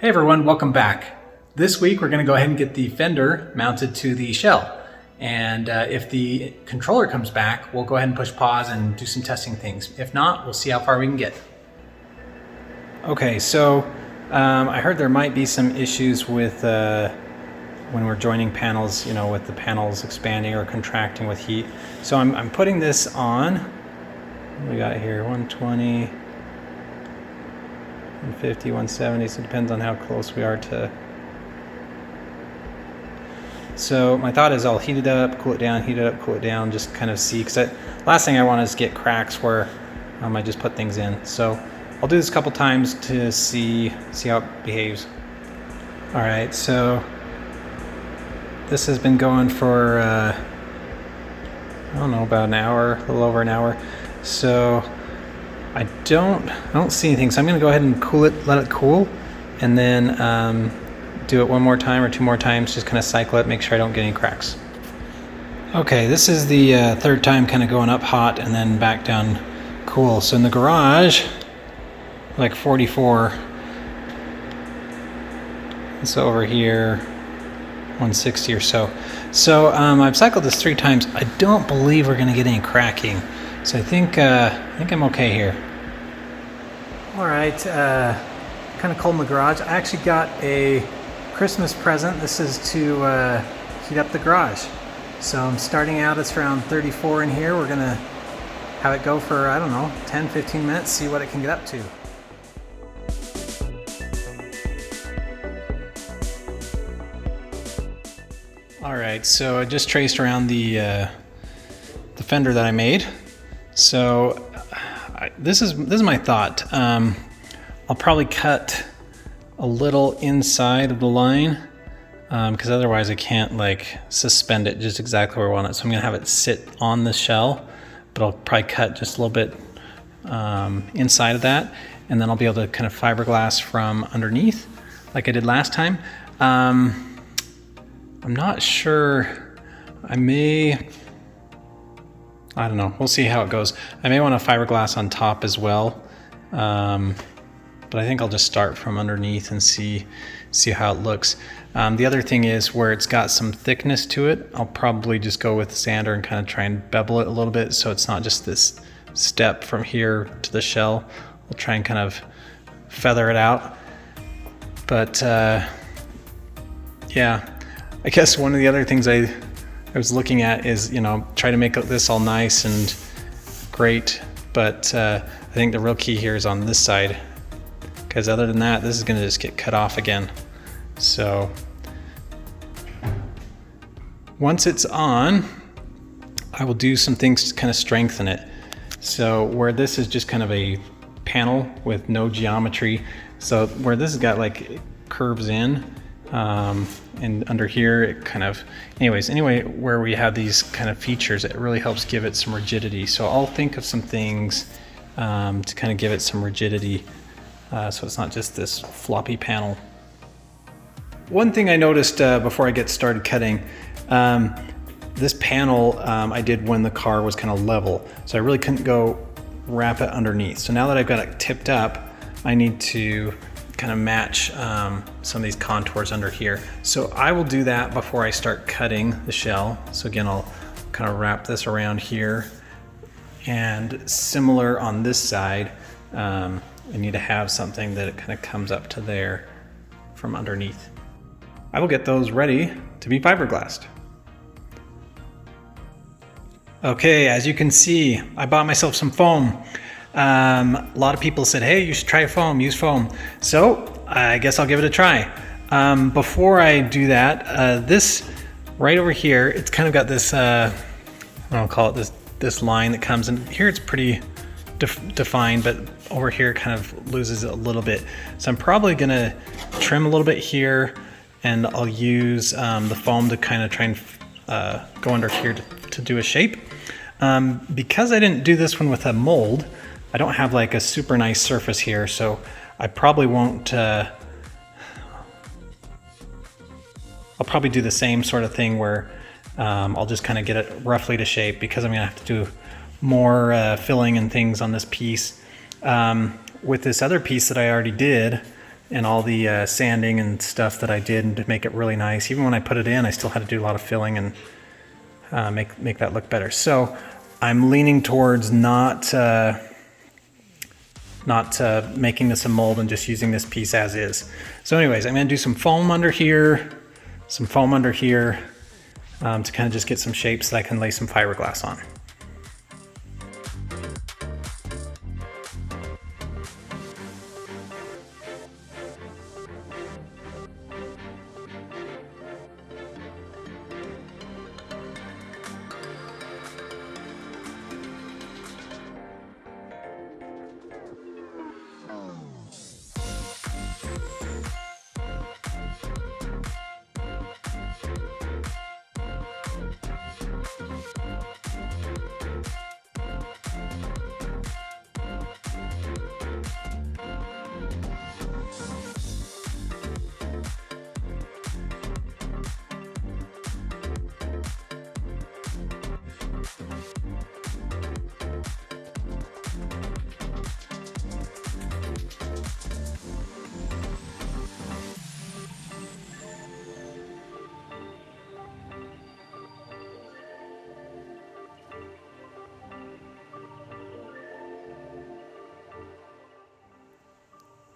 Hey everyone, welcome back. This week we're going to go ahead and get the fender mounted to the shell. And if the controller comes back, we'll go ahead and push pause and do some testing things. If not, we'll see how far we can get. Okay, so I heard there might be some issues with when we're joining panels, you know, with the panels expanding or contracting with heat. So I'm putting this on. What do we got here? 120. 150, 170, so it depends on how close we are to. So my thought is I'll heat it up, cool it down, heat it up, cool it down, just kind of see, because last thing I want is get cracks where I just put things in. So I'll do this a couple times to see how it behaves. All right, so this has been going for I don't know, about an hour, a little over an hour. So I don't see anything, so I'm going to go ahead and cool it, let it cool, and then do it one more time or two more times, just kind of cycle it, make sure I don't get any cracks. Okay, this is the third time kind of going up hot and then back down cool. So in the garage, like 44. So over here, 160 or so. So I've cycled this 3 times. I don't believe we're going to get any cracking. So I think I'm okay here. All right, kind of cold in the garage. I actually got a Christmas present. This is to heat up the garage. So I'm starting out, it's around 34 in here. We're gonna have it go for, I don't know, 10, 15 minutes, see what it can get up to. All right, so I just traced around the fender that I made. So this is my thought. I'll probably cut a little inside of the line because otherwise I can't like suspend it just exactly where I want it. So I'm gonna have it sit on the shell, but I'll probably cut just a little bit inside of that, and then I'll be able to kind of fiberglass from underneath like I did last time. I'm not sure. I don't know. We'll see how it goes. I may want to fiberglass on top as well, but I think I'll just start from underneath and see how it looks. The other thing is where it's got some thickness to it, I'll probably just go with the sander and kind of try and bevel it a little bit so it's not just this step from here to the shell. We'll try and kind of feather it out. But yeah, I guess one of the other things I was looking at is, you know, try to make this all nice and great, but I think the real key here is on this side, because other than that, this is going to just get cut off again. So once it's on, I will do some things to kind of strengthen it. So where this is just kind of a panel with no geometry, so where this has got like curves in, and under here it kind of, anyway, where we have these kind of features, it really helps give it some rigidity. So I'll think of some things to kind of give it some rigidity, so it's not just this floppy panel. One thing I noticed before I get started cutting, this panel I did when the car was kind of level, so I really couldn't go wrap it underneath. So now that I've got it tipped up, I need to kind of match some of these contours under here. So I will do that before I start cutting the shell. So again, I'll kind of wrap this around here, and similar on this side, I need to have something that it kind of comes up to there from underneath. I will get those ready to be fiberglassed. Okay, as you can see, I bought myself some foam. A lot of people said, hey, you should try foam, use foam. So I guess I'll give it a try. Before I do that, this right over here, it's kind of got this, I'll call it this line that comes in. Here it's pretty defined, but over here it kind of loses it a little bit. So I'm probably gonna trim a little bit here, and I'll use the foam to kind of try and go under here to do a shape. Because I didn't do this one with a mold, I don't have like a super nice surface here, so I probably won't, I'll probably do the same sort of thing where I'll just kind of get it roughly to shape, because I'm gonna have to do more filling and things on this piece. With this other piece that I already did, and all the sanding and stuff that I did to make it really nice. Even when I put it in, I still had to do a lot of filling and make that look better. So I'm leaning towards not making this a mold and just using this piece as is. So anyways, I'm gonna do some foam under here, to kind of just get some shapes that I can lay some fiberglass on.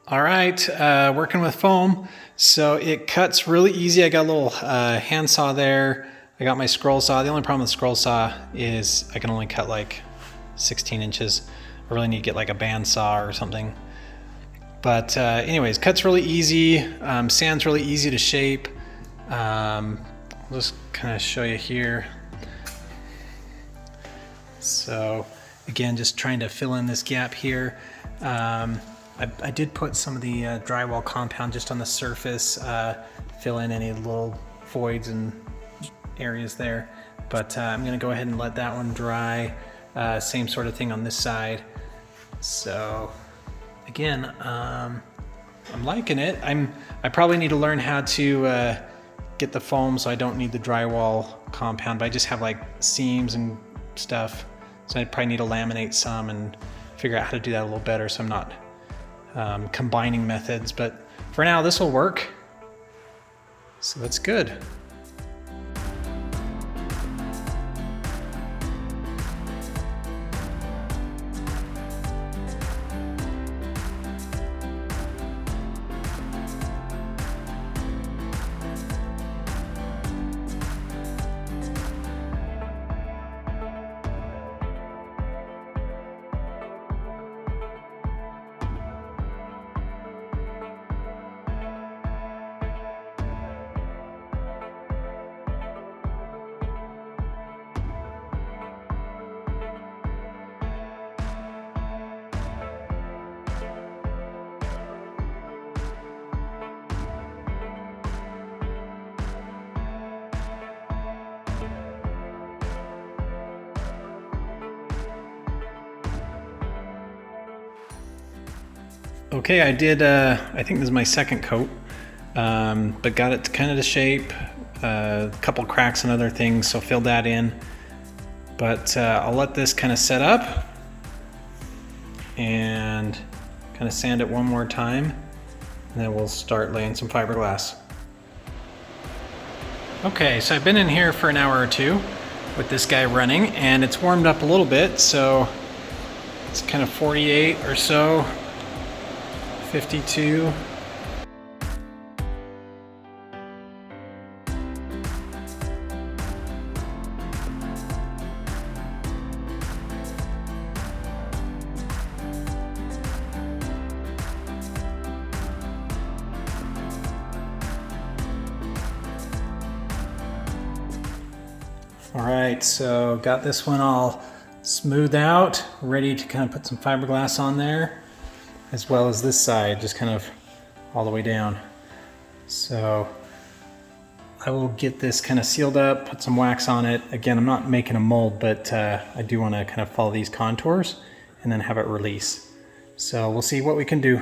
All right, working with foam. So it cuts really easy. I got a little hand saw there. I got my scroll saw. The only problem with scroll saw is I can only cut like 16 inches. I really need to get like a band saw or something. But anyways, cuts really easy. Sand's really easy to shape. I'll just kind of show you here. So again, just trying to fill in this gap here. I did put some of the drywall compound just on the surface, fill in any little voids and areas there. But I'm gonna go ahead and let that one dry. Same sort of thing on this side. So again, I'm liking it. I probably need to learn how to get the foam so I don't need the drywall compound, but I just have like seams and stuff. So I probably need to laminate some and figure out how to do that a little better so I'm not combining methods, but for now this will work. So that's good. Okay, I did, I think this is my second coat, but got it kind of to shape, a couple cracks and other things, so filled that in. But I'll let this kind of set up and kind of sand it one more time, and then we'll start laying some fiberglass. Okay, so I've been in here for an hour or two with this guy running, and it's warmed up a little bit, so it's kind of 48 or so. 52. All right, so got this one all smoothed out, ready to kind of put some fiberglass on there, as well as this side, just kind of all the way down. So I will get this kind of sealed up, put some wax on it. Again, I'm not making a mold, but I do want to kind of follow these contours and then have it release. So we'll see what we can do.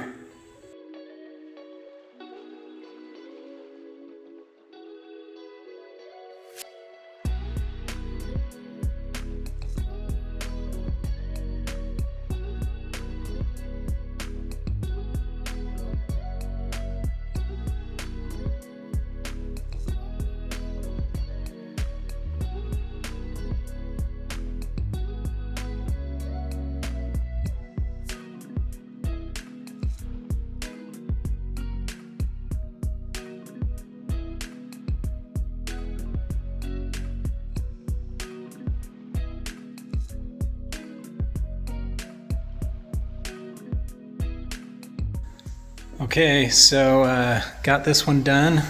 Okay, so got this one done.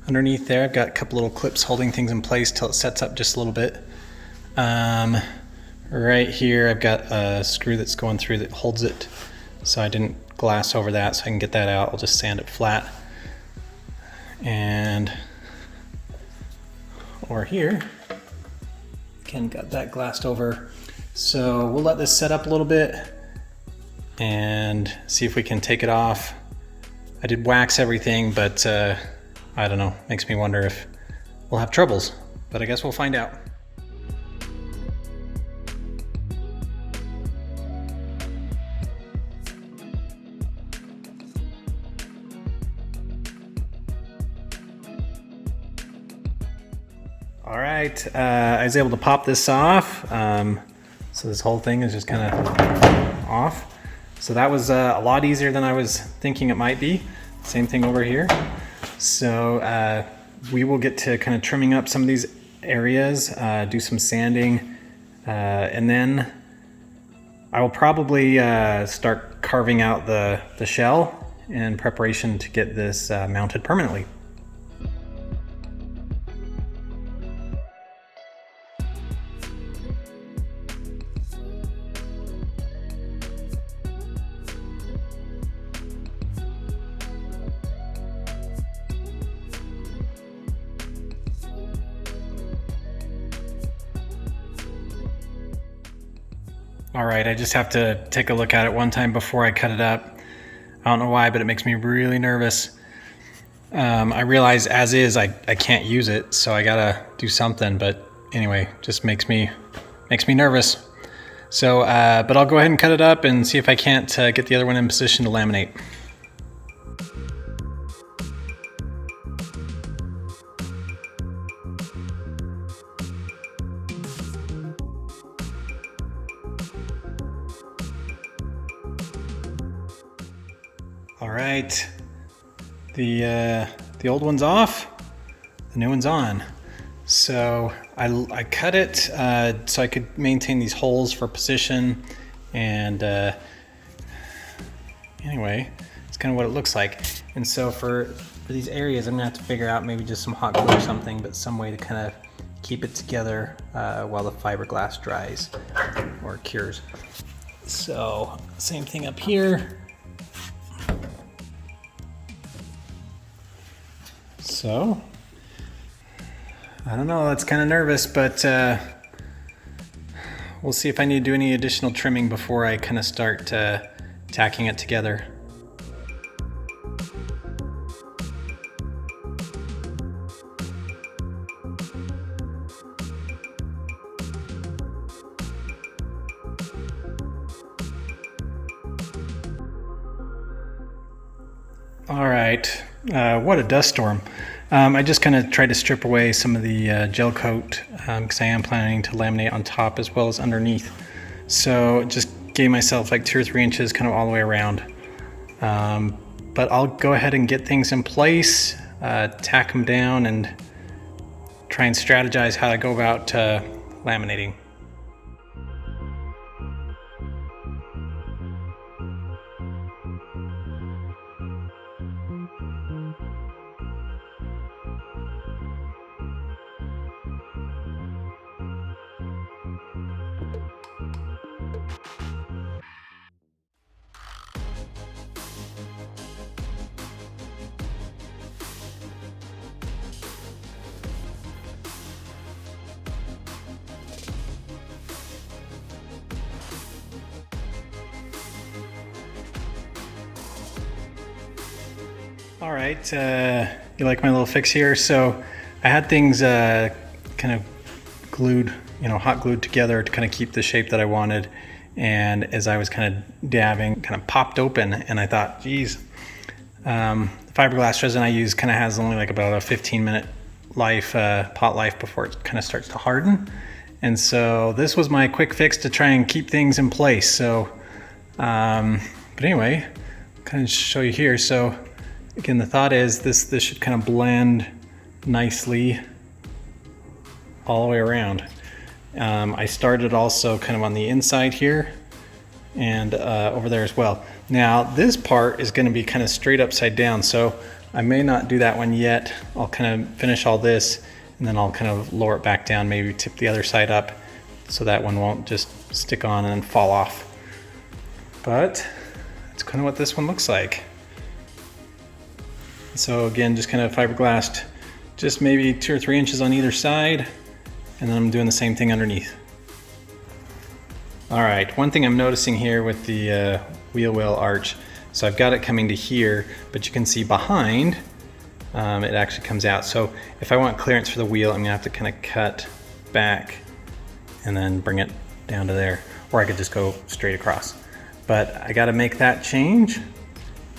Underneath there, I've got a couple little clips holding things in place till it sets up just a little bit. Right here, I've got a screw that's going through that holds it, so I didn't glass over that, so I can get that out. I'll just sand it flat. And over here, again, got that glassed over. So we'll let this set up a little bit and see if we can take it off. I did wax everything, but I don't know, makes me wonder if we'll have troubles, but I guess we'll find out. All right, I was able to pop this off. So this whole thing is just kind of off. So that was a lot easier than I was thinking it might be. Same thing over here. So we will get to kind of trimming up some of these areas, do some sanding, and then I will probably start carving out the shell in preparation to get this mounted permanently. All right, I just have to take a look at it one time before I cut it up. I don't know why, but it makes me really nervous. I realize as is, I can't use it, so I gotta do something, but anyway, just makes me nervous. So, but I'll go ahead and cut it up and see if I can't get the other one in position to laminate. All right, the old one's off, the new one's on. So I cut it so I could maintain these holes for position, and anyway, it's kind of what it looks like. And so for these areas, I'm gonna have to figure out maybe just some hot glue or something, but some way to kind of keep it together while the fiberglass dries or cures. So same thing up here. So, I don't know, that's kind of nervous, but we'll see if I need to do any additional trimming before I kind of start tacking it together. All right, what a dust storm. I just kind of tried to strip away some of the gel coat because I am planning to laminate on top as well as underneath. So just gave myself like 2 or 3 inches kind of all the way around. But I'll go ahead and get things in place, tack them down, and try and strategize how to go about laminating. All right, you like my little fix here? So I had things kind of glued, hot glued together to kind of keep the shape that I wanted. And as I was kind of dabbing, kind of popped open, and I thought, geez, the fiberglass resin I use kind of has only like about a 15-minute life, pot life before it kind of starts to harden. And so this was my quick fix to try and keep things in place. So, but anyway, kind of show you here. So again, the thought is this should kind of blend nicely all the way around. I started also kind of on the inside here, and over there as well. Now this part is going to be kind of straight upside down, so I may not do that one yet. I'll kind of finish all this and then I'll kind of lower it back down, maybe tip the other side up so that one won't just stick on and then fall off. But that's kind of what this one looks like. So again, just kind of fiberglassed just maybe 2 or 3 inches on either side, and then I'm doing the same thing underneath. All right, one thing I'm noticing here with the wheel well arch, so I've got it coming to here, but you can see behind, it actually comes out. So if I want clearance for the wheel, I'm gonna have to kind of cut back and then bring it down to there, or I could just go straight across. But I gotta make that change,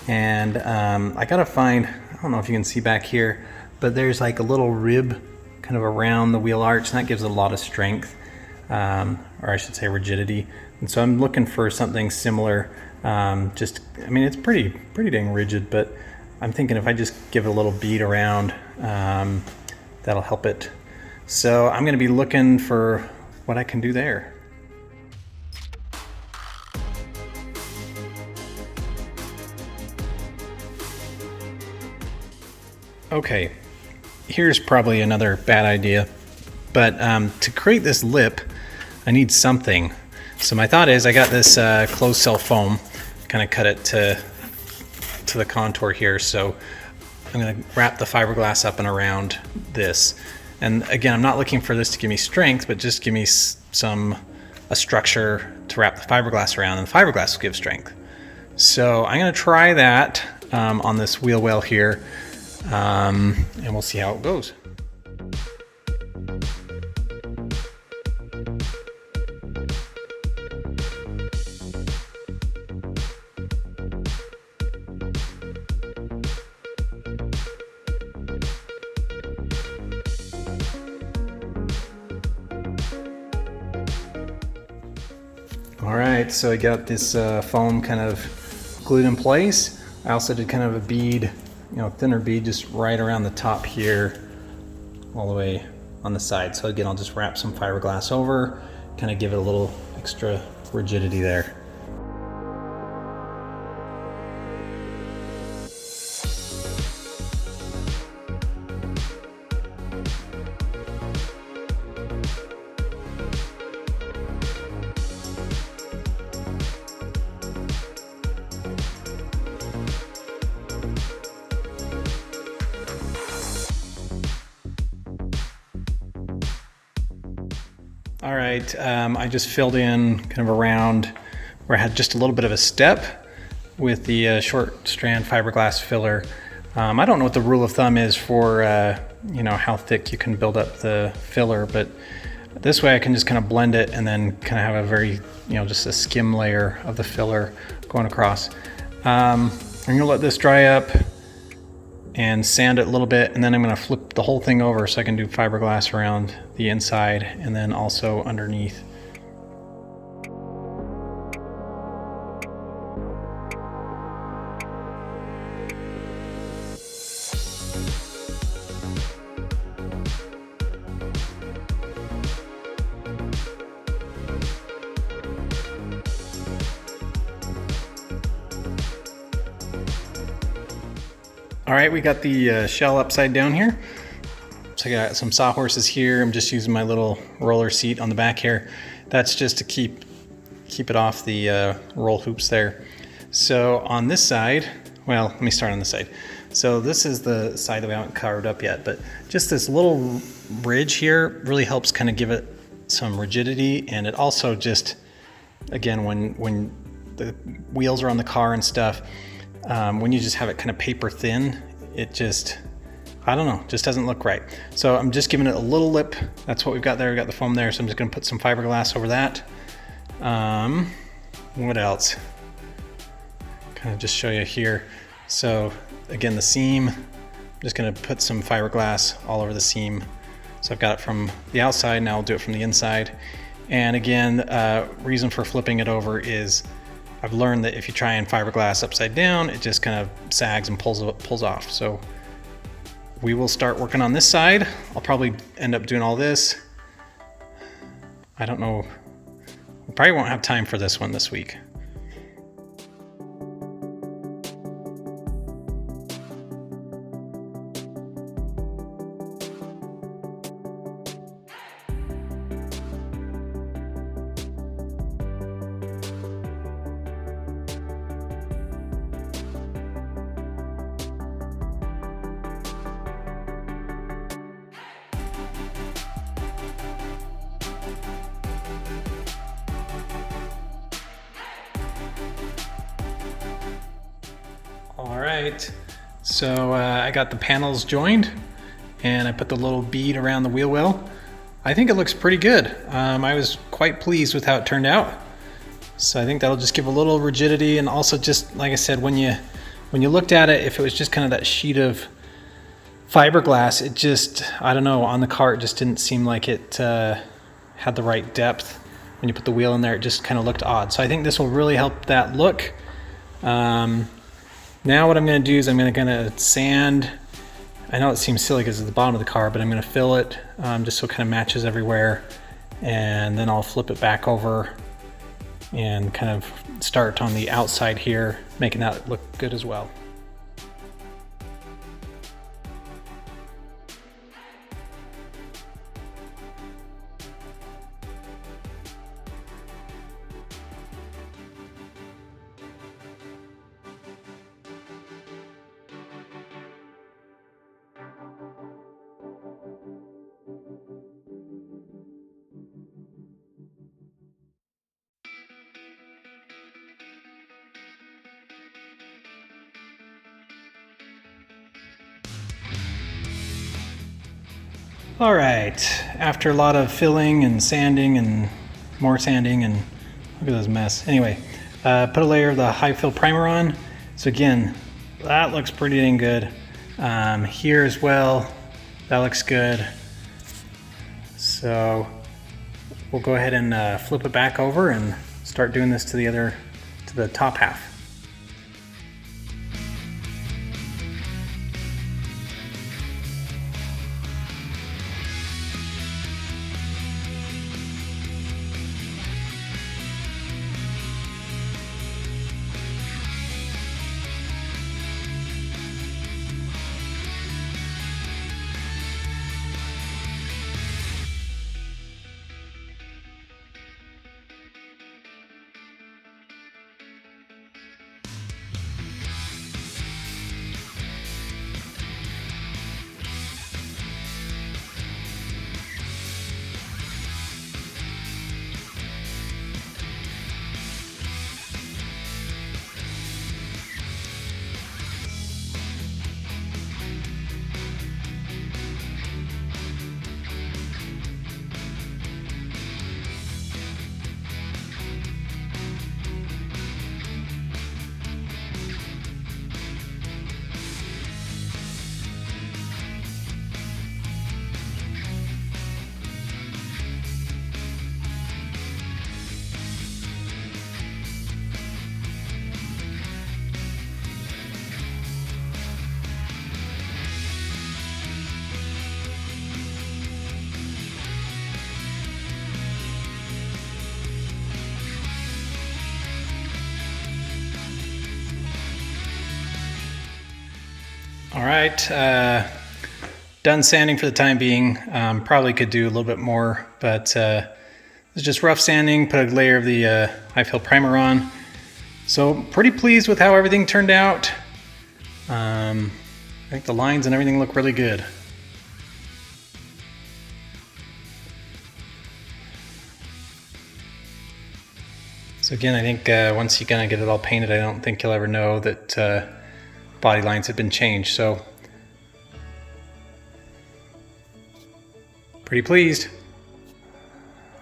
and I gotta find, I don't know if you can see back here, but there's like a little rib kind of around the wheel arch, and that gives it a lot of strength, or I should say rigidity. And so I'm looking for something similar. I mean, it's pretty dang rigid, but I'm thinking if I just give it a little bead around, that'll help it. So I'm gonna be looking for what I can do there. Okay, here's probably another bad idea, but to create this lip, I need something. So my thought is I got this closed cell foam, kind of cut it to the contour here. So I'm gonna wrap the fiberglass up and around this. And again, I'm not looking for this to give me strength, but just give me a structure to wrap the fiberglass around, and the fiberglass will give strength. So I'm gonna try that on this wheel well here. And we'll see how it goes. All right, so I got this foam kind of glued in place. I also did kind of a bead, thinner bead just right around the top here, all the way on the side. So again, I'll just wrap some fiberglass over, kind of give it a little extra rigidity there. All right, I just filled in kind of around where I had just a little bit of a step with the short strand fiberglass filler. I don't know what the rule of thumb is for how thick you can build up the filler, but this way I can just kind of blend it and then kind of have a very, just a skim layer of the filler going across. I'm gonna let this dry up and sand it a little bit, and then I'm going to flip the whole thing over so I can do fiberglass around the inside and then also underneath. All right, we got the shell upside down here. So I got some sawhorses here. I'm just using my little roller seat on the back here. That's just to keep it off the roll hoops there. So on this side, well, let me start on this side. So this is the side that we haven't carved up yet, but just this little ridge here really helps kind of give it some rigidity, and it also just, again, when the wheels are on the car and stuff, when you just have it kind of paper thin, it just, I don't know, just doesn't look right. So I'm just giving it a little lip. That's what we've got there. We've got the foam there. So I'm just gonna put some fiberglass over that. What else? Kind of just show you here. So again, the seam, I'm just gonna put some fiberglass all over the seam. So I've got it from the outside, now I'll do it from the inside. And again, reason for flipping it over is I've learned that if you try and fiberglass upside down, it just kind of sags and pulls off. So we will start working on this side. I'll probably end up doing all this. I don't know, we probably won't have time for this one this week. All right, so I got the panels joined and I put the little bead around the wheel well. I think it looks pretty good. I was quite pleased with how it turned out. So I think that'll just give a little rigidity, and also just like I said, when you looked at it, if it was just kind of that sheet of fiberglass, it just, I don't know, on the car it just didn't seem like it had the right depth. When you put the wheel in there, it just kind of looked odd. So I think this will really help that look. Now what I'm going to do is I'm going to sand. I know it seems silly because it's the bottom of the car, but I'm going to fill it just so it kind of matches everywhere, and then I'll flip it back over and kind of start on the outside here, making that look good as well. All right, after a lot of filling and sanding and more sanding, and look at this mess. Anyway, put a layer of the high fill primer on. So again, that looks pretty dang good. Here as well, that looks good. So we'll go ahead and flip it back over and start doing this to the top half. All right, done sanding for the time being. Probably could do a little bit more, but it's just rough sanding. Put a layer of the high fill primer on. So pretty pleased with how everything turned out. I think the lines and everything look really good. So again, I think once you kind of get it all painted, I don't think you'll ever know that body lines have been changed. So pretty pleased.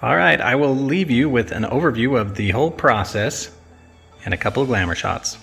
All right, I will leave you with an overview of the whole process and a couple of glamour shots.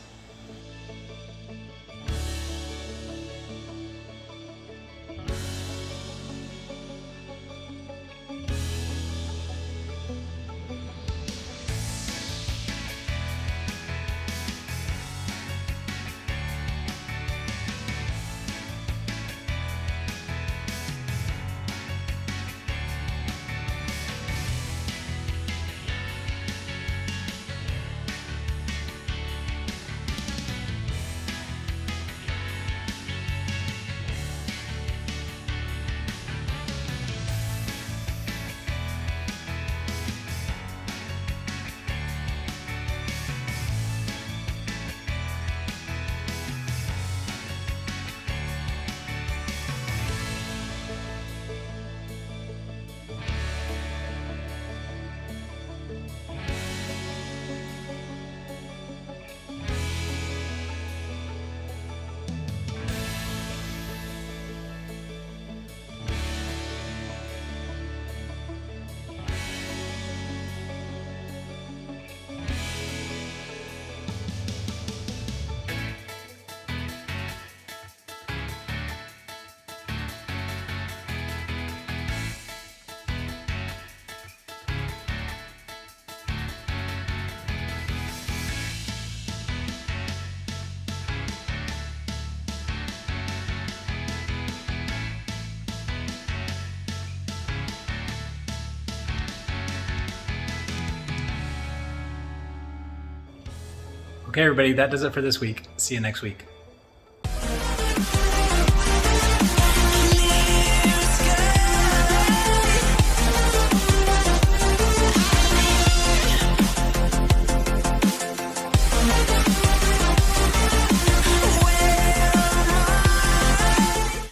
Okay, everybody, that does it for this week. See you next week.